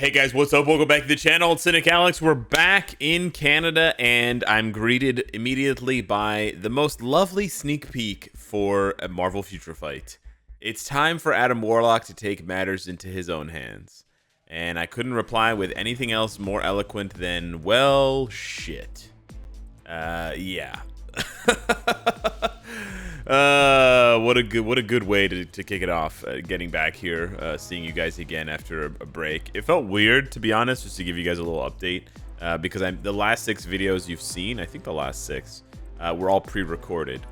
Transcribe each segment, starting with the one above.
Hey guys, what's up? Welcome back to the channel. It's Cynicalex. We're back in Canada, and I'm greeted immediately by the most lovely sneak peek for a Marvel Future Fight. It's time for Adam Warlock to take matters into his own hands. And I couldn't reply with anything else more eloquent than, well, shit. Yeah. What a good way to kick it off. Getting back here, seeing you guys again after a break. It felt weird, to be honest, just to give you guys a little update, because the last 6 videos you've seen, I think the last 6, were all pre-recorded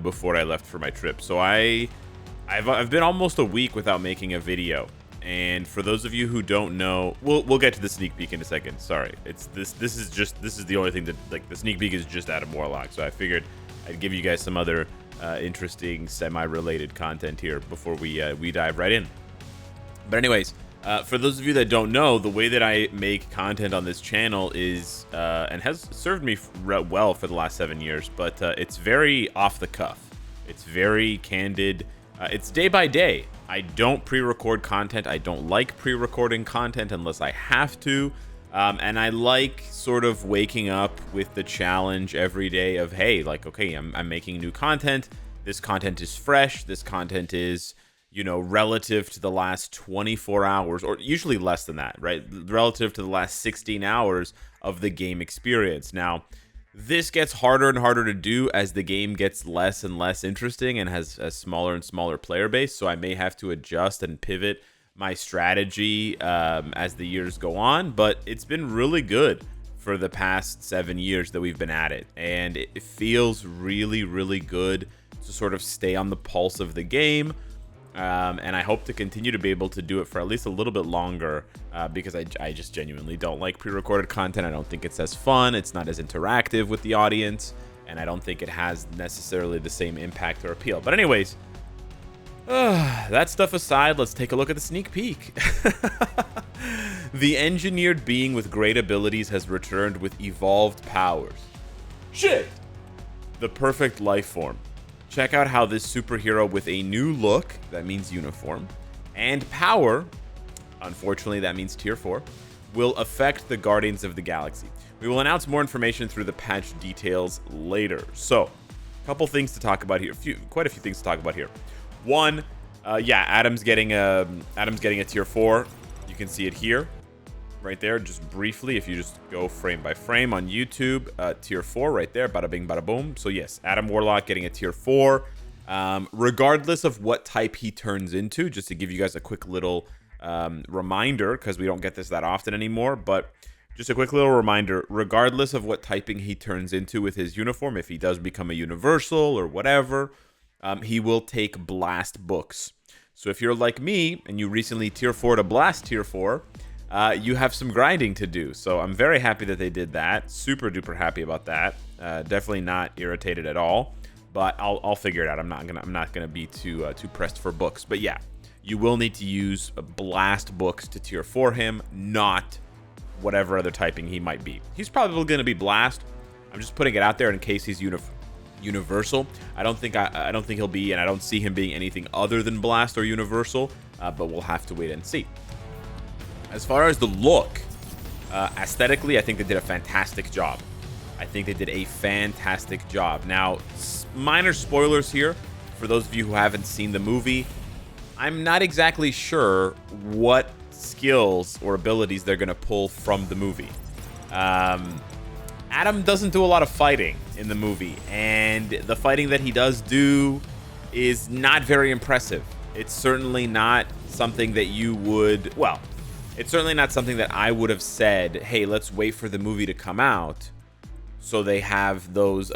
before I left for my trip. So I've been almost a week without making a video. And for those of you who don't know, we'll get to the sneak peek in a second. Sorry, this is the only thing that, like, the sneak peek is just Adam Warlock. So I figured I'd give you guys some other interesting semi-related content here before we dive right in. But anyways, for those of you that don't know, the way that I make content on this channel is and has served me well for the last 7 years, but it's very off the cuff. It's very candid. It's day by day. I don't pre-record content. I don't like pre-recording content unless I have to. And I like sort of waking up with the challenge every day of, hey, like, okay, I'm making new content. This content is fresh. This content is, you know, relative to the last 24 hours, or usually less than that, right? Relative to the last 16 hours of the game experience. Now, this gets harder and harder to do as the game gets less and less interesting and has a smaller and smaller player base. So I may have to adjust and pivot my strategy as the years go on, but it's been really good for the past 7 years that we've been at it, and it feels really, really good to sort of stay on the pulse of the game, and I hope to continue to be able to do it for at least a little bit longer, because I just genuinely don't like pre-recorded content. I don't think it's as fun, it's not as interactive with the audience, and I don't think it has necessarily the same impact or appeal. But anyways, that stuff aside, let's take a look at the sneak peek. The engineered being with great abilities has returned with evolved powers. Shit! The perfect life form. Check out how this superhero with a new look, that means uniform, and power, unfortunately that means tier 4, will affect the Guardians of the Galaxy. We will announce more information through the patch details later. So, a couple things to talk about here. Quite a few things to talk about here. One, yeah, Adam's getting a tier 4. You can see it here, right there, just briefly. If you just go frame by frame on YouTube, tier 4 right there, bada bing, bada boom. So yes, Adam Warlock getting a tier 4, regardless of what type he turns into. Just to give you guys a quick little reminder, because we don't get this that often anymore, but just a quick little reminder, regardless of what typing he turns into with his uniform, if he does become a universal or whatever, he will take blast books. So if you're like me and you recently tier 4 to blast tier 4, you have some grinding to do. So I'm very happy that they did that. Super duper happy about that. Definitely not irritated at all. But I'll figure it out. I'm not gonna be too pressed for books. But yeah, you will need to use blast books to tier 4 him, not whatever other typing he might be. He's probably gonna be blast. I'm just putting it out there in case he's universal. I don't think he'll be, and I don't see him being anything other than blast or universal, but we'll have to wait and see. As far as the look, aesthetically, I think they did a fantastic job. Now, minor spoilers here for those of you who haven't seen the movie. I'm not exactly sure what skills or abilities they're going to pull from the movie. Adam doesn't do a lot of fighting in the movie, and the fighting that he does do is not very impressive. It's certainly not something that you would, well, it's certainly not something that I would have said, hey, let's wait for the movie to come out so they have those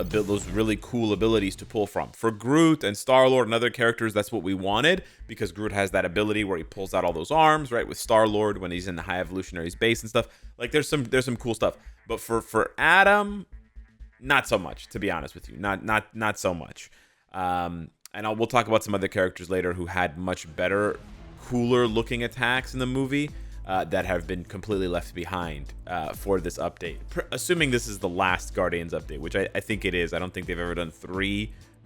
really cool abilities to pull from. For Groot and Star-Lord and other characters, that's what we wanted, because Groot has that ability where he pulls out all those arms, right, with Star-Lord when he's in the High Evolutionary Base and stuff. Like, there's some cool stuff. But for Adam, not so much, to be honest with you. Not so much. And we'll talk about some other characters later who had much better, cooler looking attacks in the movie that have been completely left behind for this update. Assuming this is the last Guardians update, which I think it is. I don't think they've ever done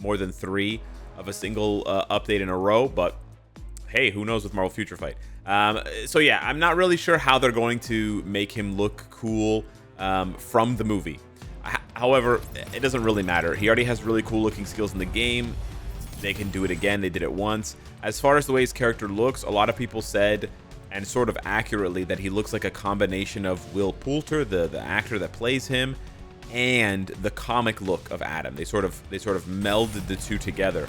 more than three of a single update in a row, but hey, who knows with Marvel Future Fight. So yeah, I'm not really sure how they're going to make him look cool from the movie. However, it doesn't really matter. He already has really cool looking skills in the game. They can do it again. They did it once. As far as the way his character looks, a lot of people said, and sort of accurately, that he looks like a combination of Will Poulter, the actor that plays him, and the comic look of Adam. They sort of melded the two together.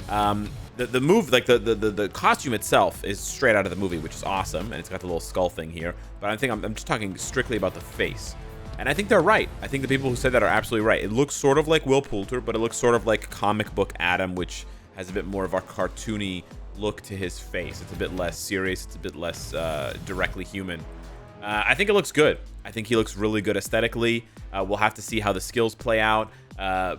The move, like the costume itself, is straight out of the movie, which is awesome, and it's got the little skull thing here. But I think I'm just talking strictly about the face. And I think they're right. I think the people who said that are absolutely right. It looks sort of like Will Poulter, but it looks sort of like comic book Adam, which has a bit more of a cartoony look to his face. It's a bit less serious. It's a bit less directly human. I think it looks good. I think he looks really good aesthetically. We'll have to see how the skills play out.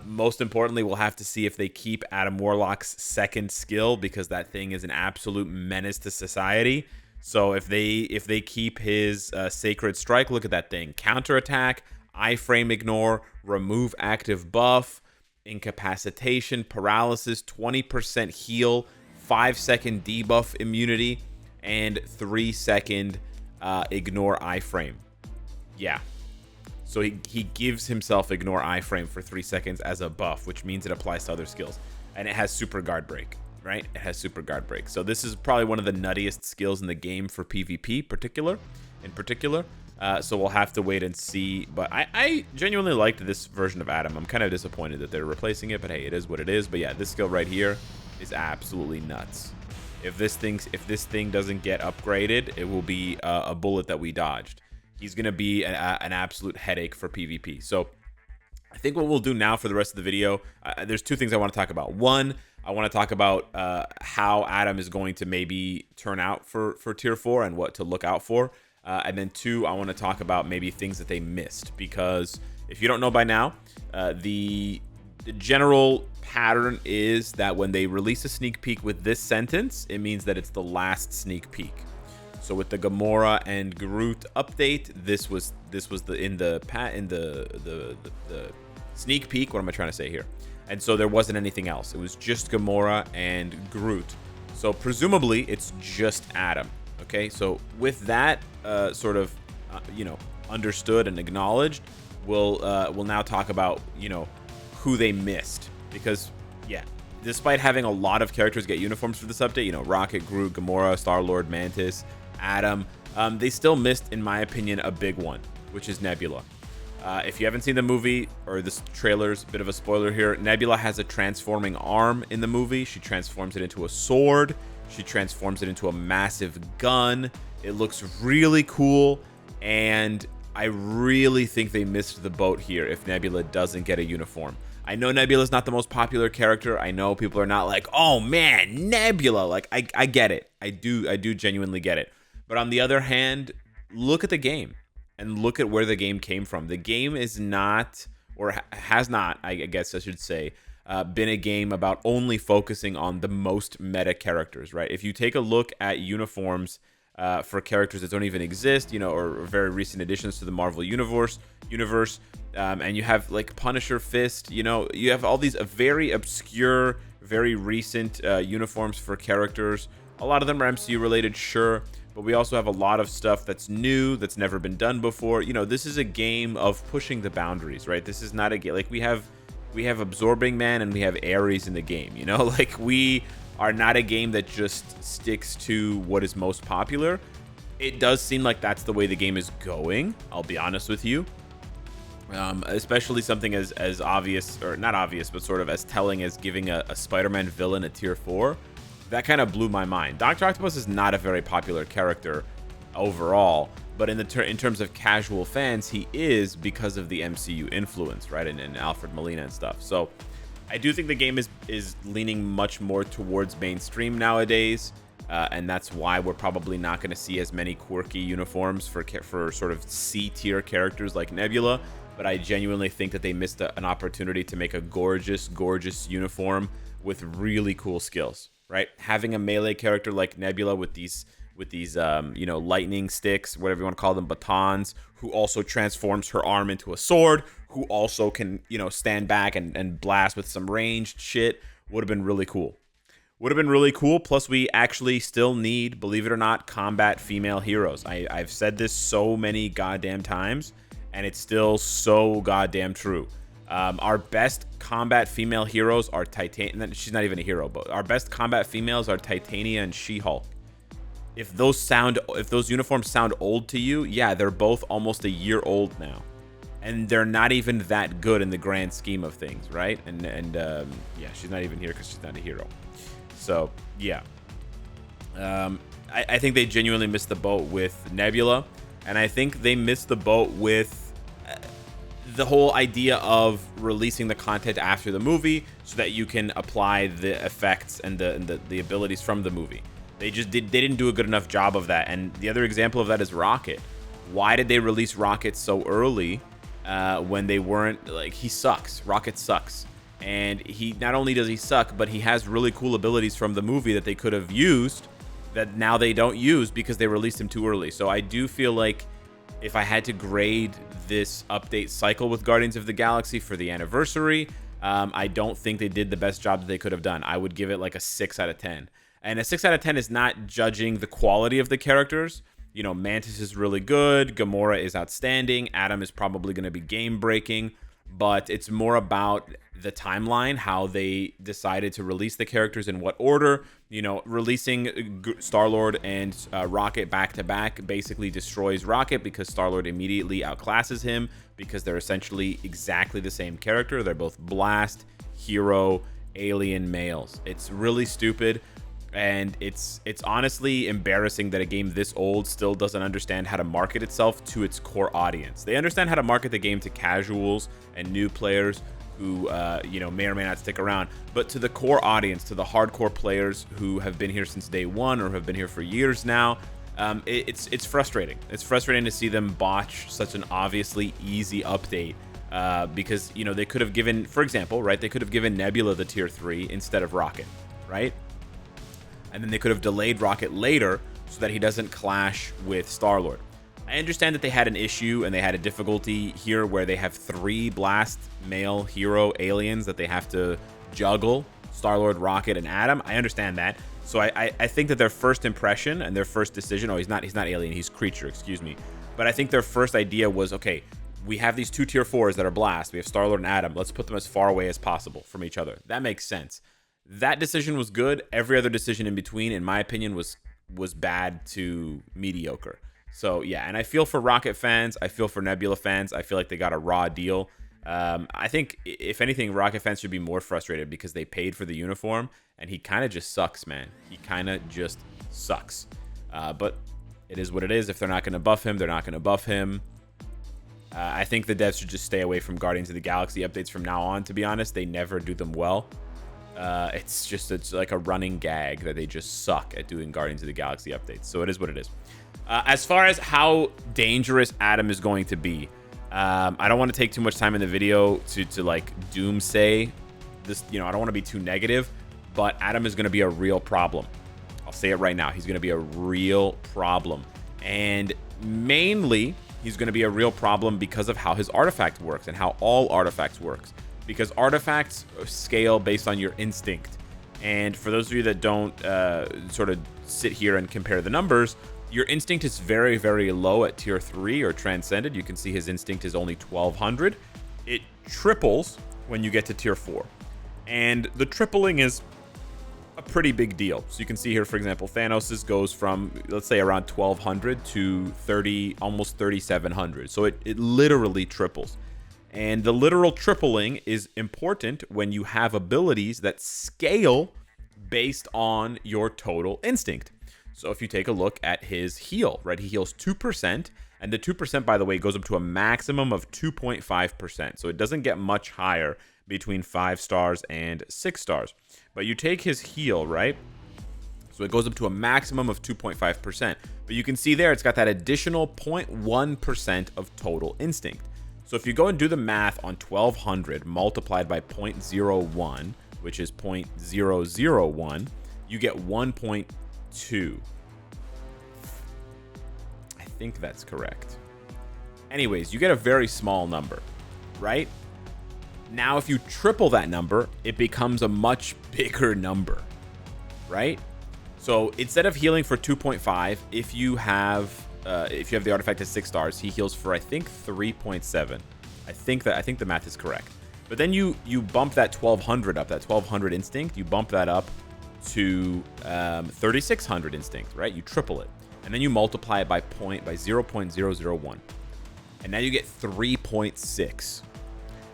Most importantly, we'll have to see if they keep Adam Warlock's second skill, because that thing is an absolute menace to society. So if they keep his Sacred Strike, look at that thing. Counterattack, iframe ignore, remove active buff, incapacitation, paralysis, 20% heal, 5-second debuff immunity, and 3-second ignore iframe. Yeah. So he gives himself ignore iframe for 3 seconds as a buff, which means it applies to other skills. And it has super guard break. Right? It has super guard break. So this is probably one of the nuttiest skills in the game for PvP in particular. So we'll have to wait and see. But I genuinely liked this version of Adam. I'm kind of disappointed that they're replacing it, but hey, it is what it is. But yeah, this skill right here is absolutely nuts. If this thing doesn't get upgraded, it will be a bullet that we dodged. He's gonna be an absolute headache for PvP. So I think what we'll do now for the rest of the video, there's two things I want to talk about. One, I want to talk about how Adam is going to maybe turn out for Tier 4 and what to look out for. And then two, I want to talk about maybe things that they missed. Because if you don't know by now, the general pattern is that when they release a sneak peek with this sentence, it means that it's the last sneak peek. So with the Gamora and Groot update, this was the sneak peek. What am I trying to say here? And so there wasn't anything else. It was just Gamora and Groot. So presumably it's just Adam. Okay. So with that understood and acknowledged, we'll now talk about who they missed, because yeah, despite having a lot of characters get uniforms for this update, Rocket, Groot, Gamora, Star-Lord, Mantis, Adam, they still missed, in my opinion, a big one, which is Nebula. If you haven't seen the movie, or this trailer's a bit of a spoiler here, Nebula has a transforming arm in the movie. She transforms it into a sword. She transforms it into a massive gun. It looks really cool, and I really think they missed the boat here if Nebula doesn't get a uniform. I know Nebula's not the most popular character. I know people are not like, oh man, Nebula. Like, I get it. I do genuinely get it. But on the other hand, look at the game. And look at where the game came from. The game is not, or has not, I guess I should say, been a game about only focusing on the most meta characters, right? If you take a look at uniforms for characters that don't even exist, or very recent additions to the Marvel universe, and you have like Punisher, Fist, you have all these very obscure, very recent uniforms for characters. A lot of them are MCU related, sure. But we also have a lot of stuff that's new, that's never been done before. This is a game of pushing the boundaries, right? This is not a game like we have Absorbing Man and we have Ares in the game. Like, we are not a game that just sticks to what is most popular. It does seem like that's the way the game is going, I'll be honest with you. Especially something as obvious, or not obvious, but sort of as telling as giving a Spider-Man villain a Tier 4. That kind of blew my mind. Dr. Octopus is not a very popular character overall, but in terms of casual fans, he is, because of the MCU influence, right? And Alfred Molina and stuff. So I do think the game is leaning much more towards mainstream nowadays, and that's why we're probably not going to see as many quirky uniforms for sort of C-tier characters like Nebula. But I genuinely think that they missed an opportunity to make a gorgeous, gorgeous uniform with really cool skills. Right, having a melee character like Nebula with these lightning sticks, whatever you want to call them, batons, who also transforms her arm into a sword, who also can stand back and blast with some ranged shit, would have been really cool. Would have been really cool. Plus, we actually still need, believe it or not, combat female heroes. I've said this so many goddamn times, and it's still so goddamn true. Our best combat female heroes are Titania. She's not even a hero, but our best combat females are Titania and She-Hulk. If those uniforms sound old to you, yeah, they're both almost a year old now, and they're not even that good in the grand scheme of things, right? And yeah, she's not even here because she's not a hero. So yeah, I think they genuinely missed the boat with Nebula, and I think they missed the boat with the whole idea of releasing the content after the movie so that you can apply the effects and the abilities from the movie. They didn't do a good enough job of that. And the other example of that is Rocket. Why did they release Rocket so early when they weren't, like, he sucks. Rocket sucks. And he not only does he suck, but he has really cool abilities from the movie that they could have used that now they don't use because they released him too early. So I do feel like if I had to grade this update cycle with Guardians of the Galaxy for the anniversary, I don't think they did the best job that they could have done. I would give it like a 6 out of 10. And a 6 out of 10 is not judging the quality of the characters. You know, Mantis is really good. Gamora is outstanding. Adam is probably going to be game-breaking. But it's more about the timeline, how they decided to release the characters in what order. You know, releasing Star-Lord and Rocket back-to-back basically destroys Rocket because Star-Lord immediately outclasses him because they're essentially exactly the same character. They're both blast, hero, alien males. It's really stupid. And it's honestly embarrassing that a game this old still doesn't understand how to market itself to its core audience. They understand how to market the game to casuals and new players who you know, may or may not stick around, but to the core audience, to the hardcore players who have been here since day one or have been here for years now, it's frustrating. It's frustrating to see them botch such an obviously easy update because, you know, they could have given, for example, right, they could have given Nebula the tier 3 instead of Rocket, right? And then they could have delayed Rocket later so that he doesn't clash with Star-Lord. I understand that they had an issue and they had a difficulty here where they have 3 blast male hero aliens that they have to juggle, Star-Lord, Rocket, and Adam. I understand that. So I think that their first impression and their first decision, oh, he's not alien, he's creature, excuse me. But I think their first idea was, okay, we have these 2 tier 4s that are blast. We have Star-Lord and Adam. Let's put them as far away as possible from each other. That makes sense. That decision was good. Every other decision in between, in my opinion, was bad to mediocre. So yeah, and I feel for Rocket fans. I feel for Nebula fans. I feel like they got a raw deal. I think, if anything, Rocket fans should be more frustrated because they paid for the uniform, and he kind of just sucks, man. He kind of just sucks. But it is what it is. If they're not going to buff him, they're not going to buff him. I think the devs should just stay away from Guardians of the Galaxy updates from now on, to be honest. They never do them well. It's like a running gag that they just suck at doing Guardians of the Galaxy updates. So it is what it is. As far as how dangerous Adam is going to be, I don't want to take too much time in the video to like doomsay this. You know, I don't want to be too negative, but Adam is going to be a real problem. I'll say it right now. He's going to be a real problem. And mainly, he's going to be a real problem because of how his artifact works and how all artifacts works. Because artifacts scale based on your instinct. And for those of you that don't sort of sit here and compare the numbers, your instinct is very, very low at tier 3 or transcended. You can see his instinct is only 1200. It triples when you get to tier 4. And the tripling is a pretty big deal. So you can see here, for example, Thanos's goes from, let's say, around 1200 to almost 3700. So it literally triples. And the literal tripling is important when you have abilities that scale based on your total instinct. So if you take a look at his heal, right, he heals 2%, and the 2%, by the way, goes up to a maximum of 2.5%. So it doesn't get much higher between 5 stars and 6 stars. But you take his heal, right? So it goes up to a maximum of 2.5%. But you can see there it's got that additional 0.1% of total instinct. So if you go and do the math on 1200 multiplied by 0.01, which is 0.001, you get 1.2. I think that's correct. Anyways, you get a very small number, right? Now, if you triple that number, it becomes a much bigger number. right? So instead of healing for 2.5, if you have the artifact at 6 stars, he heals for I think 3.7. I think the math is correct. But then you bump that 1200 up, that 1200 instinct, you bump that up to 3600 instinct, right? You triple it, and then you multiply it by 0.001, and now you get 3.6.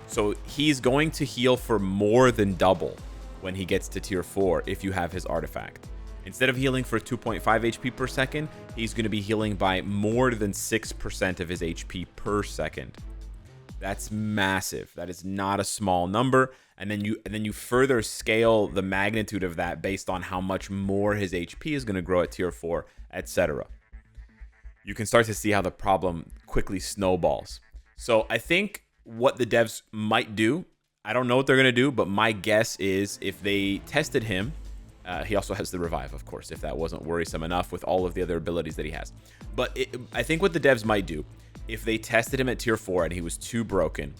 So he's going to heal for more than double when he gets to tier 4 if you have his artifact. Instead of healing for 2.5 HP per second, he's going to be healing by more than 6% of his HP per second. That's massive. That is not a small number. And then you further scale the magnitude of that based on how much more his HP is going to grow at tier 4, etc. You can start to see how the problem quickly snowballs. So I think what the devs might do, I don't know what they're going to do, but my guess is if they tested him, he also has the revive, of course, if that wasn't worrisome enough with all of the other abilities that he has. But I think what the devs might do, if they tested him at tier 4 and he was too broken,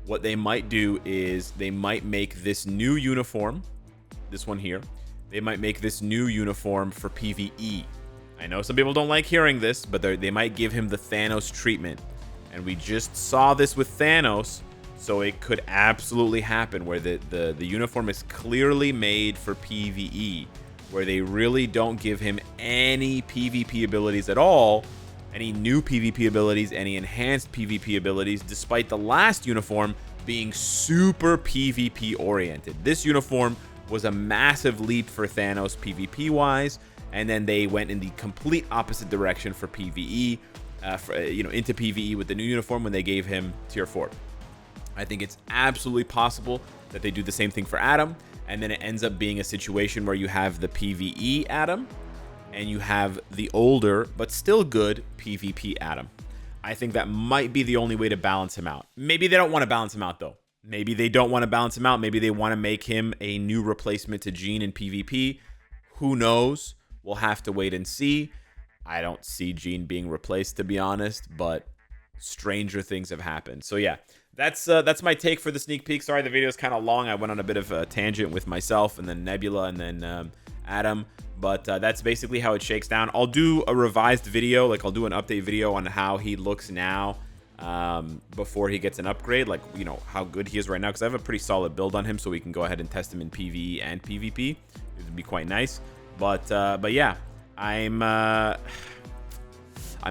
what they might do is they might make this new uniform, this one here, they might make this new uniform for PvE. I know some people don't like hearing this, but they might give him the Thanos treatment. And we just saw this with Thanos, so it could absolutely happen where the uniform is clearly made for PvE, where they really don't give him any PvP abilities at all, any new PvP abilities, any enhanced PvP abilities, despite the last uniform being super PvP oriented. This uniform was a massive leap for Thanos PvP wise, and then they went in the complete opposite direction for PvE, into PvE with the new uniform when they gave him tier 4. I think it's absolutely possible that they do the same thing for Adam, and then it ends up being a situation where you have the PvE Adam and you have the older but still good PvP Adam. I think that might be the only way to balance him out. Maybe they don't want to balance him out though. Maybe they don't want to balance him out. Maybe they want to make him a new replacement to Gene in PvP. Who knows? We'll have to wait and see. I don't see Gene being replaced, to be honest, but stranger things have happened. So yeah, that's my take for the sneak peek. Sorry, the video is kind of long. I went on a bit of a tangent with myself and then Nebula and then Adam, but that's basically how it shakes down. I'll do a revised video, like I'll do an update video on how he looks now before he gets an upgrade, like, you know, how good he is right now, because I have a pretty solid build on him, so we can go ahead and test him in PvE and PvP. It would be quite nice. But yeah, I'm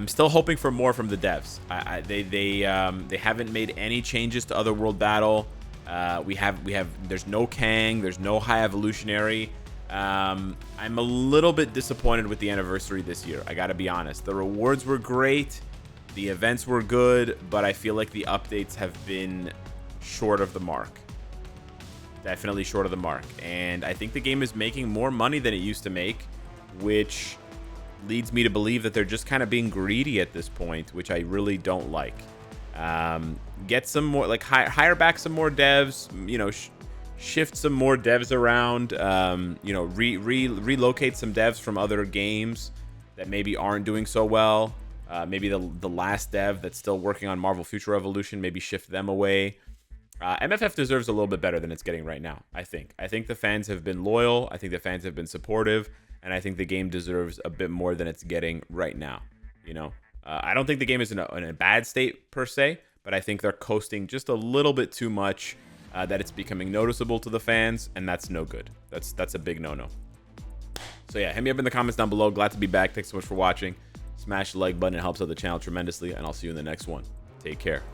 still hoping for more from the devs. They haven't made any changes to Otherworld Battle. There's no Kang, there's no High Evolutionary. I'm a little bit disappointed with the anniversary this year. I gotta be honest. The rewards were great, the events were good, but I feel like the updates have been short of the mark. Definitely short of the mark. And I think the game is making more money than it used to make, which leads me to believe that they're just kind of being greedy at this point, which I really don't like. Get some more, like hire back some more devs, you know, shift some more devs around, you know, relocate some devs from other games that maybe aren't doing so well. Maybe the last dev that's still working on Marvel Future Revolution, maybe shift them away. MFF deserves a little bit better than it's getting right now, I think. I think the fans have been loyal. I think the fans have been supportive. And I think the game deserves a bit more than it's getting right now. You know, I don't think the game is in a bad state per se, but I think they're coasting just a little bit too much, that it's becoming noticeable to the fans, and that's no good. That's a big no-no. So yeah, hit me up in the comments down below. Glad to be back. Thanks so much for watching. Smash the like button. It helps out the channel tremendously, and I'll see you in the next one. Take care.